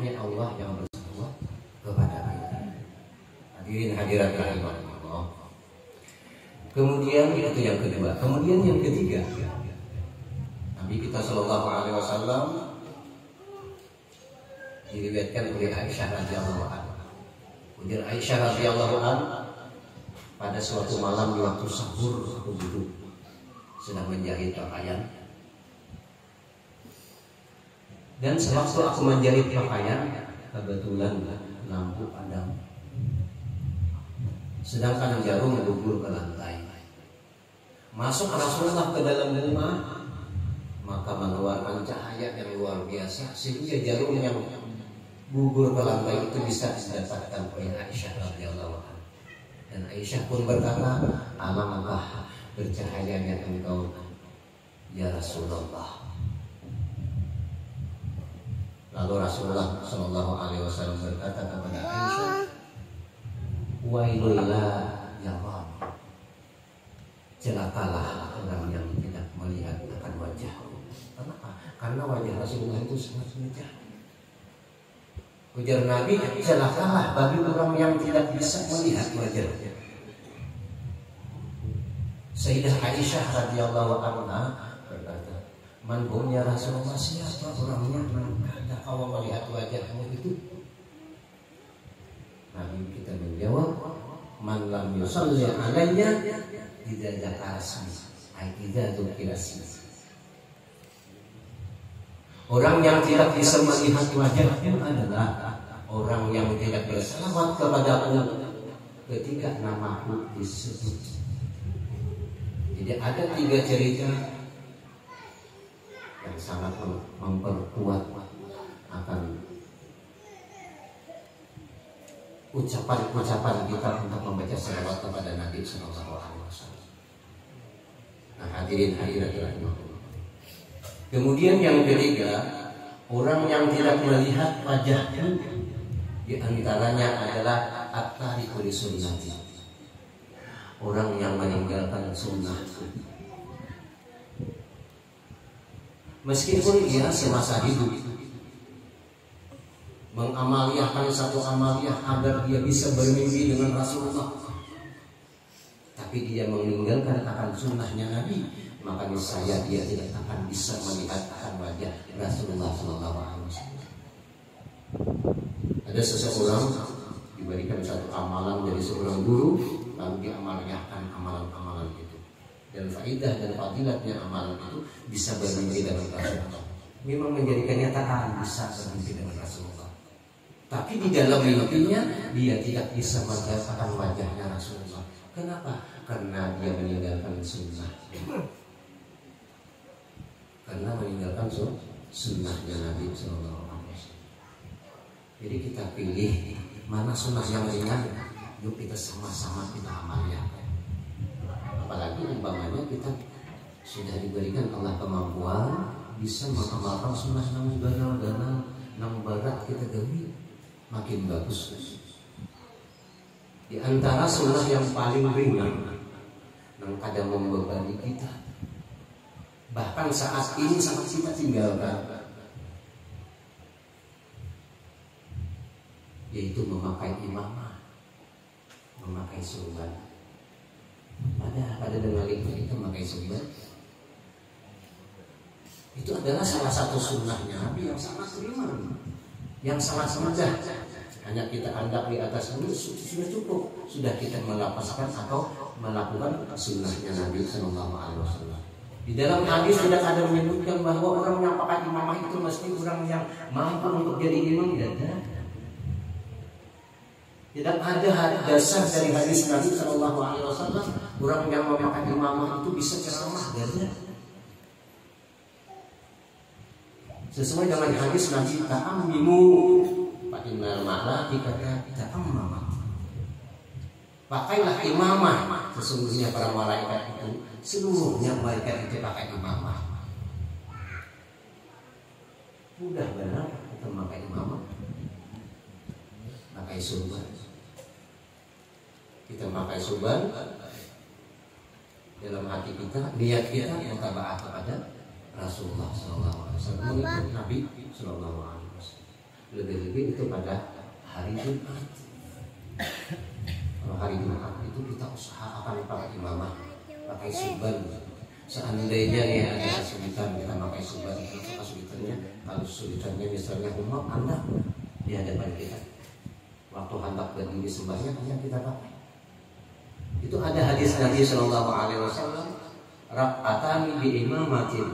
ayatnya Allah yang bersama kepada kita. Hadirin hadirat rahimahullah. Kemudian itu yang kedua. Kemudian yang ketiga, Nabi kita Shallallahu Alaihi Wasallam diriwayatkan oleh Aisyah radhiyallahu anha. Ujar Aisyah radhiyallahu anha, pada suatu malam di waktu sahur aku duduk sedang menjahit pakaian. Dan sewaktu aku menjahit pakaian, kebetulan lampu padam. Sedangkan jarum gugur ke lantai. Masuk Rasulullah ke dalam rumah, maka mengeluarkan cahaya yang luar biasa sehingga jarum yang gugur ke lantai itu bisa didapatkan oleh Aisyah radhiyallahu anha. Dan Aisyah pun berkata, alangkah bercahayanya engkau ya Rasulullah. Lalu Rasulullah Shallallahu Alaihi Wasallam berkata kepada Aisyah, wailullah ya Allah, celakalah orang yang tidak melihat akan wajahku. Kenapa? Karena wajah Rasulullah itu sangat wajah. Ujar Nabi, celakalah bagi orang yang tidak bisa melihat wajahnya. Sayyidah Aisyah radhiyallahu anha berkata, man hum ya Rasulullah, siapa orangnya yang kau melihat wajahmu itu? Nabi kita menjawab, man lam yusalli alayya idza dzakara ismi, ai idza dzukira ismi. Orang yang tidak bisa melihat wajahmu adalah orang yang tidak berselawat kepadaku ketika namaku disebut. Jadi ada 3 cerita yang sangat memperkuat akan ucapan-ucapan kita untuk membaca salawat kepada Nabi Sallallahu Alaihi Wasallam. Nah, hadirin hadirat rahimahullah. Kemudian yang ketiga, orang yang tidak melihat wajahnya di antaranya adalah at-tariqu li sunnati. Orang yang meninggalkan sunnah. Meskipun ia semasa hidup mengamaliakan satu amaliah agar dia bisa bermimpi dengan Rasulullah, tapi dia meninggalkan akan sunnahnya Nabi, maka niscaya dia tidak akan bisa melihat akan wajah Rasulullah Sallallahu Alaihi Wasallam. Ada seseorang diberikan satu amalan dari seorang guru, lalu diamalkan amalan-amalan itu, dan faidah dan fadilatnya amalan itu bisa bermimpi dengan Rasulullah. Memang menjadi kenyataan bisa bermimpi dengan Rasulullah, tapi di dalam mimpinya dia tidak bisa merasakan wajahnya Rasulullah. Kenapa? Karena dia meninggalkan sunnah. Karena meninggalkan sunnahnya Nabi Sallallahu Alaihi Wasallam. Jadi kita pilih mana sunnah yang ringan, yuk kita sama-sama kita amalkan. Apalagi umpamanya kita sudah diberikan Allah kemampuan bisa mengamalkan sunnah yang ganal-ganal, yang berat kita gawi, makin bagus. Di antara sunnah yang paling ringan, yang kadang membebani kita, bahkan saat ini sangat kita tinggalkan, yaitu memakai imamah, memakai surban. Pada dengar kita memakai surban, itu adalah salah satu sunnahnya Nabi yang sangat ringan, yang sangat mudah. Hanya kita andap di atas ini sudah cukup, sudah kita melapaskan atau melakukan sunnahnya Nabi Sallallahu Alaihi Wasallam. Di dalam hadis tidak ada menyebutkan bahwa orang yang pakai imamah itu mesti orang yang mampu untuk jadi imam. Tidak ada dasar dari hadis Nabi Sallallahu Alaihi Wasallam orang yang memakai imamah itu bisa ceramah. Sesuai dengan hadis Nabi, ta'ammimu fa innal malaikata ta'ammama. Pakailah imamah, sesungguhnya para malaikat itu seluruhnya malaikat itu pakai imamah. Mudah benar kita memakai imamah, pakai surban. Kita pakai surban dalam hati kita, niat kita mutaba'ah kepada Rasulullah Sallallahu Alaihi Wasallam, mengikut Nabi Sallallahu Alaihi Wasallam. Lebih-lebih itu pada hari Jumat. Kalau hari Jumat itu kita usahakan pakai imamah, pakai suban. Seandainya nih ada kesulitan kita pakai suban, kalau kesulitannya misalnya umat anak di hadapan kita, waktu hendak berdiri sembahyang hanya kita pakai. Itu ada hadis Nabi Shallallahu Alaihi Wasallam, rak'atan bi imamatin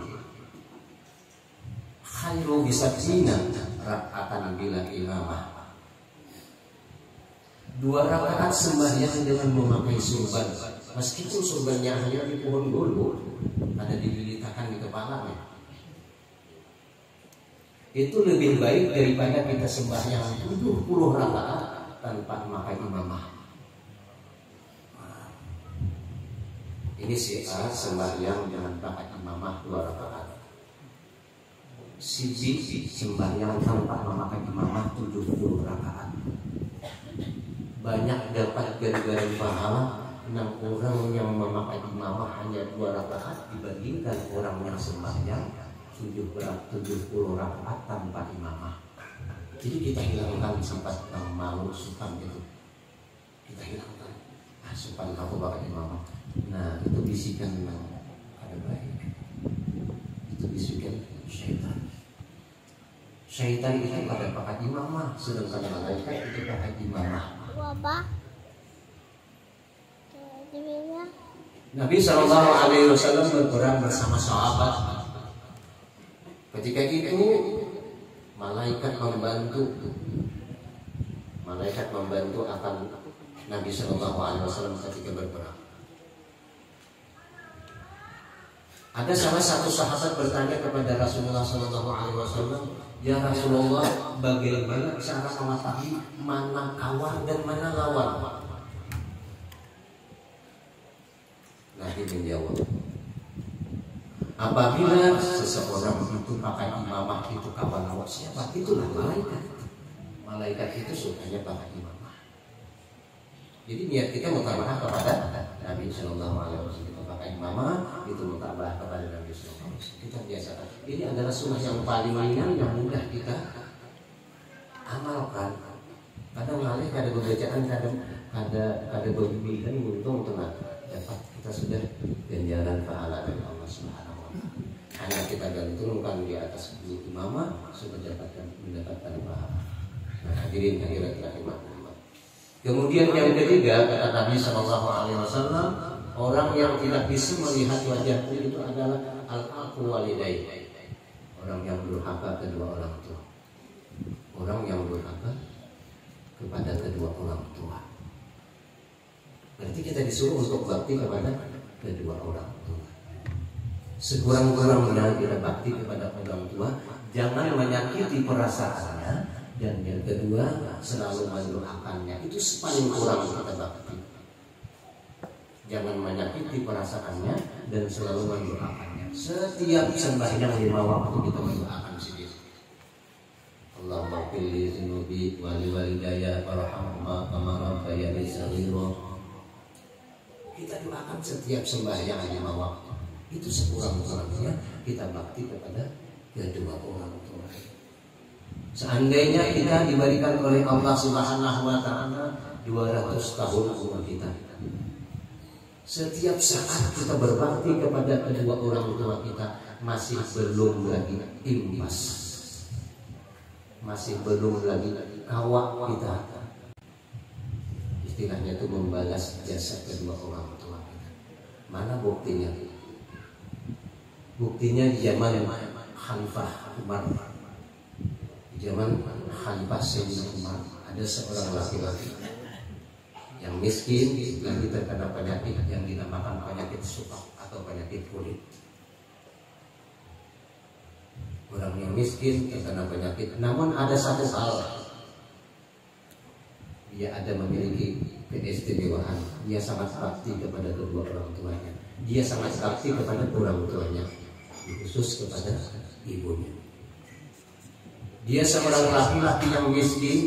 khairu bisabzina rak'atan bila imamah. 2 rakaat sembahyang dengan memakai surban, meskipun surbannya hanya di pohon dulu, ada dililitakan di kepalanya, itu lebih baik daripada kita sembahyang 70 rakaat tanpa memakai imamah. Ini syiar sembahyang dengan pakai imamah 2 rakaat. Si B sembahyang tanpa memakai imamah 70 rakaat. Banyak dapat ganjaran pahala 6 orang yang memakai imamah hanya 2 rakaat dibandingkan orang yang sembahyang 70 rakaat tanpa imamah. Jadi kita hilangkan sifat malu sukan itu. Kita hilangkan sukan aku pakai imamah. Nah, itu bisikan yang ada baik. Itu bisikan syaitan. Syaitan itu pada pakai imamah, sedangkan malaikat itu pakai imamah. Nabi Shallallahu Alaihi Wasallam berperang bersama sahabat. Ketika itu malaikat membantu akan Nabi Shallallahu Alaihi Wasallam ketika berperang. Ada salah satu sahabat bertanya kepada Rasulullah Shallallahu Alaihi Wasallam, ya Rasulullah, bagaimana cara mengetahui mana kawan dan mana lawan? Nabi menjawab, apabila seseorang itu pakai imamah itu kawan lawan siapa? Itulah malaikat. Malaikat itu sukanya pakai imamah. Jadi niat kita mutabah kepada Nabi Shallallahu Alaihi Wasallam. Kita pakai imamah itu mutabah kepada Nabi Shallallahu Alaihi Wasallam. Kita biasakan. Ini adalah sunnah yang paling ringan yang mudah kita amalkan. Kadang ngalih, kadang bacaan, kadang ada berbimbingan untung tengah. Dapat kita sudah ganjaran pahala dari Allah Subhanahu Wa Taala. Hanya kita gantungkan di atas imamah sudah mendapatkan pahala. Nah, hadirin hadirat rahimahullah. Kemudian yang ketiga kata Nabi Shallallahu Alaihi Wasallam, orang yang tidak bisa melihat wajahku itu adalah al-aqu walidain. Orang yang durhaka kedua orang tua. Orang yang durhaka kepada kedua orang tua. Berarti kita disuruh untuk bakti kepada kedua orang tua. Sekurang-kurangnya kita bakti kepada orang tua, jangan menyakiti perasaannya, dan yang kedua selalu mendoakannya. Itu paling kurang kita bakti. Jangan menyakiti perasaannya dan selalu mendoakannya. Setiap sembahyang 5 waktu kita mendoakan sendiri. Allahumma qilli zunubi wa liwalidayya warhamhuma kama rabbayani shaghira. Kita doakan setiap sembahyang 5 waktu. Itu sekurang-kurangnya kita bakti kepada kedua orang tua. Seandainya kita diberikan oleh Allah Subhanahu Wa Taala 200 tahun umur kita, setiap saat kita berbakti kepada kedua orang tua kita masih belum lagi imbas, masih belum lagi kawak kita. Istilahnya itu membalas jasa kedua orang tua kita. Mana buktinya? Buktinya di zaman Khalifah Umar. Di zaman Khalifah Sayyidina Umar ada seorang laki-laki yang miskin, lagi terkena penyakit yang dinamakan penyakit sukak atau penyakit kulit. Orang yang miskin terkena penyakit, namun ada satu hal, dia ada memiliki keistimewaan. Dia sangat bakti kepada kedua orang tuanya. Dia sangat bakti kepada orang tuanya, khusus kepada ibunya. Dia seorang laki-laki yang miskin,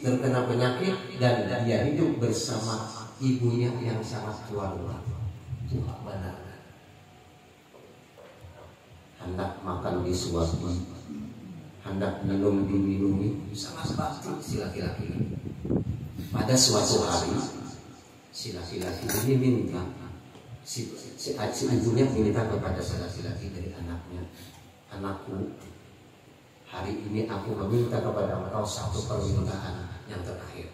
terkena penyakit, dan dia hidup bersama ibunya yang sangat tua. Tua benar. Hendak makan disuapi, hendak minum diminumi, sangat bakti si laki-laki ini. Pada suatu hari si laki-laki ini minta, si ibunya minta kepada si laki-laki dari anaknya, anakku, hari ini aku meminta kepada engkau satu permintaan yang terakhir.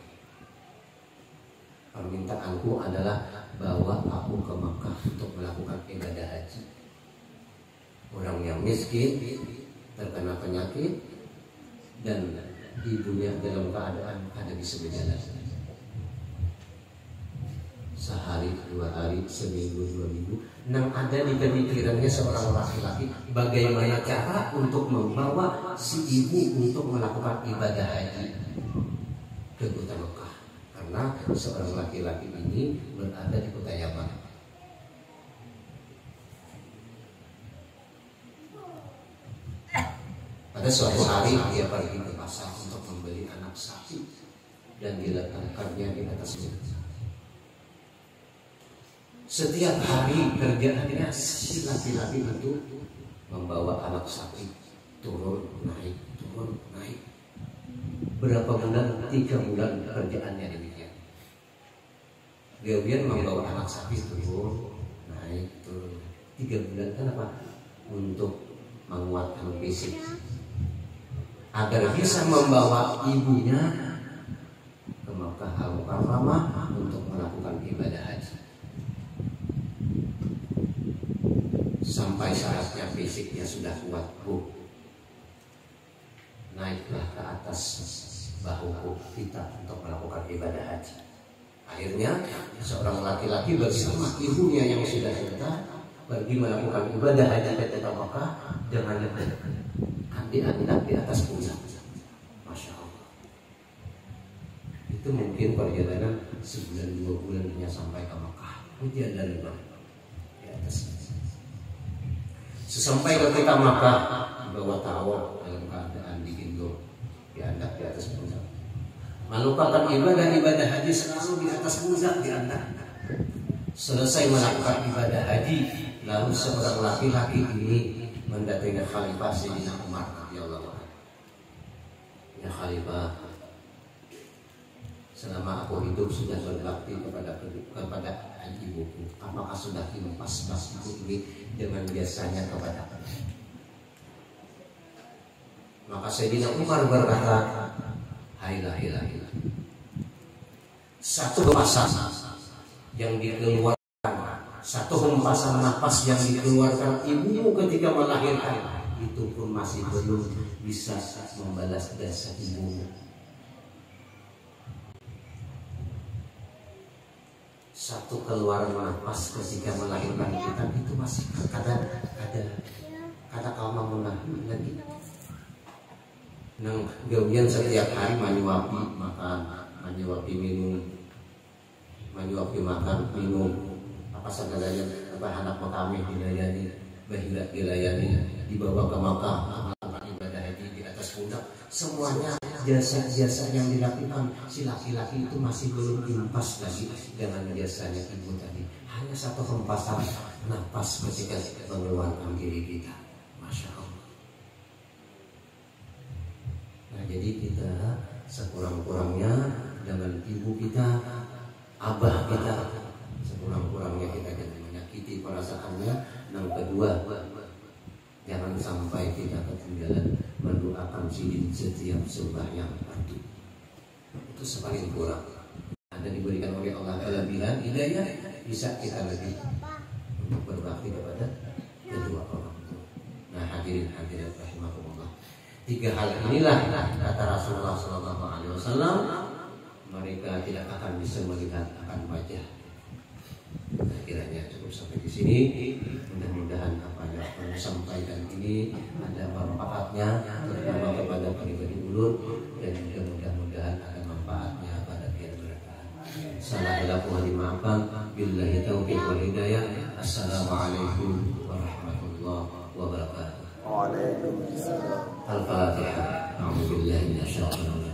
Permintaanku adalah bawa aku ke Mekah untuk melakukan ibadah haji. Orang yang miskin, terkena penyakit, dan ibunya dalam keadaan ada di sebelah jalan. Sehari, 2 hari, seminggu, 2 minggu, yang ada di pemikirannya seorang laki-laki, bagaimana cara untuk membawa si ibu untuk melakukan ibadah haji ke kota Mekah. Karena seorang laki-laki ini berada di kota Yaman. Pada suatu hari dia pergi ke pasar untuk membeli anak sapi dan diletakkannya di atasnya. Setiap hari kerjaannya si laki-laki itu membawa anak sapi turun naik. Berapa bulan? 3 bulan kerjaannya demikian. Dia membawa anak sapi turun naik. 3 bulan kan apa? Untuk menguatkan fisik, agar bisa membawa ibunya ke Makkah Al-Mukarramah untuk melakukan ibadah haji. Sampai saatnya fisiknya sudah kuat, naiklah ke atas bahuku kita untuk melakukan ibadah haji. Akhirnya seorang laki-laki bersama ibunya yang sudah tua pergi melakukan ibadah haji ke kota Makkah dengan diangkat di atas pundak. Masya Allah. Itu mungkin perjalanan sebulan 2 bulan hanya sampai ke Makkah. Ujian dari di atas. Sesampai ketika Makkah, bawa tawaf dalam keadaan digendong, diangkat di atas pundak. Melupakan ibadah haji selalu di atas pundak diangkat. Selesai melakukan ibadah haji, lalu seorang laki-laki ini mendatangi Khalifah Sayyidina Umar radhiyallahu anhu. Ya Khalifah, selama aku hidup sudah berbakti kepada ibuku. Apakah sudah dilepas ibu ini dengan biasanya kepada aku? Maka Sayyidina Umar berkata, hailah. Satu pasang yang dikeluarkan, satu hempasan nafas yang dikeluarkan ibumu ketika melahirkan, itu pun masih belum bisa membalas jasa ibumu. Satu keluaran nafas ketika melahirkan kita itu masih ada kalma menahan lagi. Nang gawian setiap hari menyuapi makan, menyuapi minum, menyuapi makan minum, apa segalanya, apa anak kami dilayani, bahirat dilayani, dibawa ke Makkah melakukan ibadah haji di atas pundak. Semuanya jasa-jasa yang dilakukan si laki-laki itu masih belum impas lagi dengan jasanya ibu tadi. Hanya satu hempasan nafas ketika mengeluarkan diri kita. Masya Allah. Nah, jadi kita sekurang-kurangnya dengan ibu kita, abah kita, sekurang-kurangnya kita jangan menyakiti perasaannya. Yang kedua, jangan sampai kita ketinggalan mendoakan sidin setiap sembahyang fardu. Itu sepaling kurang. Anda diberikan oleh Allah kelebihan hidayah, bisa kita lebih untuk berbakti kepada kedua orang tua. Nah, hadirin rahimakumullah. 3 hal inilah kata Rasulullah SAW, mereka tidak akan bisa melihat akan wajah. Nah, kiranya cukup sampai di sini. Mudah-mudahan apa yang saya sampaikan ini ada manfaatnya, terutama kepada pribadi ulun, dan juga mudah-mudahan ada manfaatnya pada kita mereka. Salah ilaha dimaafkan. Billahi taufiq wal hidayah. Assalamualaikum warahmatullahi wabarakatuh. Waalaikumsalam. Al-Fatihah. A'udzu billahi minasyaitonir rajim.